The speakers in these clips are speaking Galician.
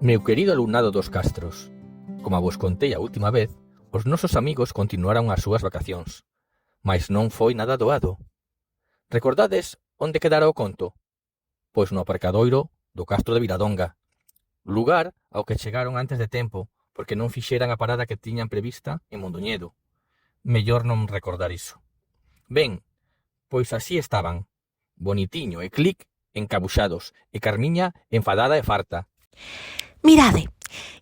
Meu querido alumnado dos Castros, como vos contei a última vez, os nosos amigos continuaron as súas vacacións, mais non foi nada doado. Recordades onde quedara o conto? Pois no aparcadoiro do Castro de Viladonga, lugar ao que chegaron antes de tempo, porque non fixeran a parada que tiñan prevista en Mondoñedo. Mellor non recordar iso. Ben, pois así estaban, Bonitiño e Clic encabuxados, e Carmiña enfadada e farta. Mirade,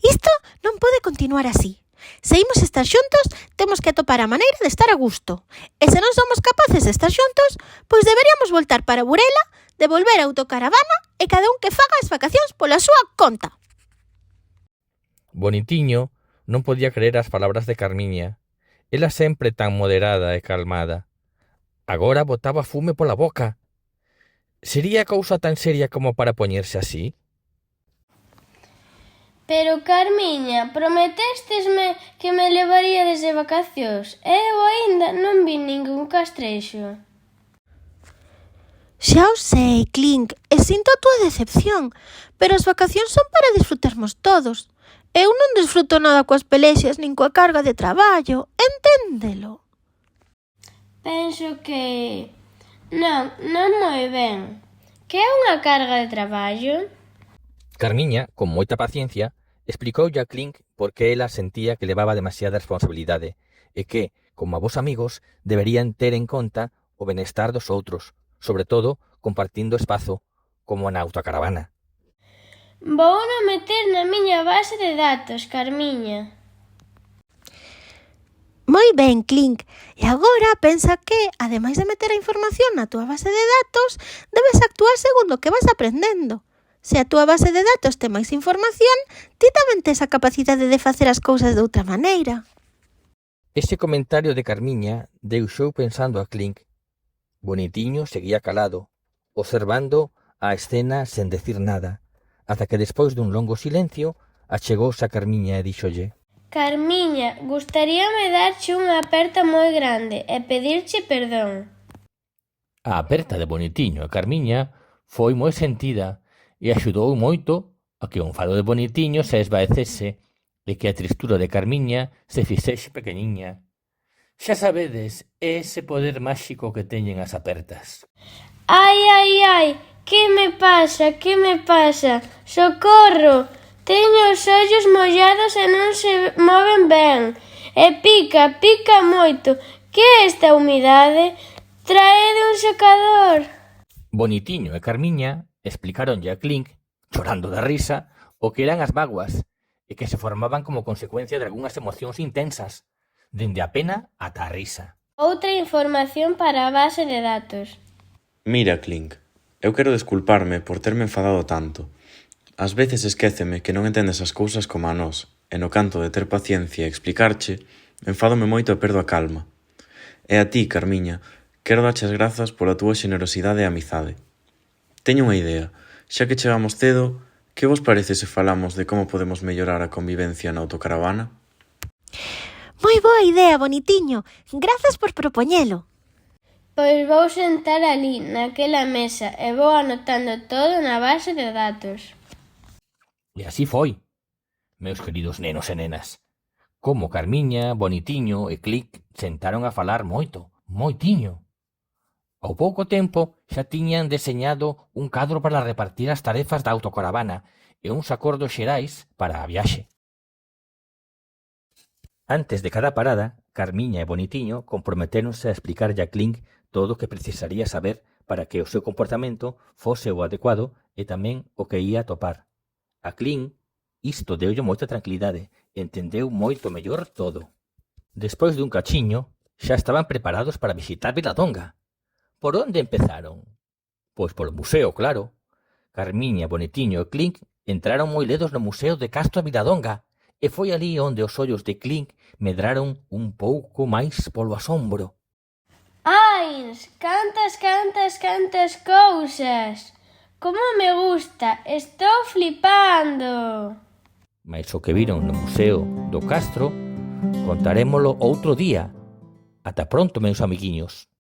isto non pode continuar así. Se imos estar xuntos, temos que atopar a maneira de estar a gusto. E se non somos capaces de estar xuntos, pois deberíamos voltar para Burela, devolver a autocaravana e cada un que faga as vacacións pola súa conta. Bonitiño non podía creer as palabras de Carmiña. Ela sempre tan moderada e calmada. Agora botaba fume pola boca. Sería cousa tan seria como para poñerse así? Pero, Carmiña, prometéstesme que me levaríades de vacacións e eu aínda non vi ningún castrexo. Xa o sei, Clink, e sinto a túa decepción, pero as vacacións son para disfrutarmos todos. Eu non disfruto nada coas pelexas nin coa carga de traballo, enténdelo. Penso que... Non moi ben. Que é unha carga de traballo? Carmiña, con moita paciencia, explicoulle a Clink por que ela sentía que levaba demasiada responsabilidade e que, como a vos amigos, deberían ter en conta o benestar dos outros, sobre todo compartindo espazo, como na autocaravana. Vouno meter na miña base de datos, Carmiña. Moi ben, Clink. E agora pensa que, ademais de meter a información na túa base de datos, debes actuar segundo o que vas aprendendo. Se a túa base de datos ten máis información, ti tamén tes a capacidade de facer as cousas de outra maneira. Ese comentario de Carmiña deixou pensando a Clink. Bonitiño seguía calado, observando a escena sen decir nada, ata que despois dun longo silencio achegouse a Carmiña e díxolle: Carmiña, gustaríame darche unha aperta moi grande e pedirche perdón. A aperta de Bonitiño e Carmiña foi moi sentida e axudou moito a que o enfado de Bonitiño se esvaecese e que a tristura de Carmiña se fixese pequeniña. Xa sabedes, é ese poder máxico que teñen as apertas. Ai, que me pasa? Socorro! Teño os ollos mollados e non se moven ben. E pica moito. Que é esta humidade? Traede un secador. Bonitiño e Carmiña explicáronlle a Clink, chorando da risa, o que eran as vaguas e que se formaban como consecuencia de algunhas emocións intensas, dende a pena ata a risa. Outra información para a base de datos. Mira, Clink, eu quero desculparme por terme enfadado tanto. Ás veces esquéceme que non entendes as cousas como a nós, e no canto de ter paciencia e explicarche, enfádome moito e perdo a calma. E a ti, Carmiña, quero darche as grazas pola túa xenerosidade e amizade. Teño unha idea, xa que chegamos cedo, que vos parece se falamos de como podemos mellorar a convivencia na autocaravana? Moi boa idea, Bonitiño. Grazas por propoñelo. Pois vou sentar ali, naquela mesa, e vou anotando todo na base de datos. E así foi, meus queridos nenos e nenas. Como Carmiña, Bonitiño e Clic sentaron a falar moitiño. Ao pouco tempo xa tiñan deseñado un cadro para repartir as tarefas da autocaravana e uns acordos xerais para a viaxe. Antes de cada parada, Carmiña e Bonitiño comprometéronse a explicarlle a Clink todo o que precisaría saber para que o seu comportamento fose o adecuado e tamén o que ia atopar. A Clink isto deulle moita tranquilidade, entendeu moito mellor todo. Despois dun cachiño, xa estaban preparados para visitar Viladonga. Por onde empezaron? Pois polo museo, claro. Carmiña, Bonitiño e Clink entraron moi ledos no museo de Castro Viladonga e foi ali onde os ollos de Clink medraron un pouco máis polo asombro. Ai, cantas cousas! Como me gusta! Estou flipando! Mais o que viron no museo do Castro contarémolo outro día. Ata pronto, meus amiguiños.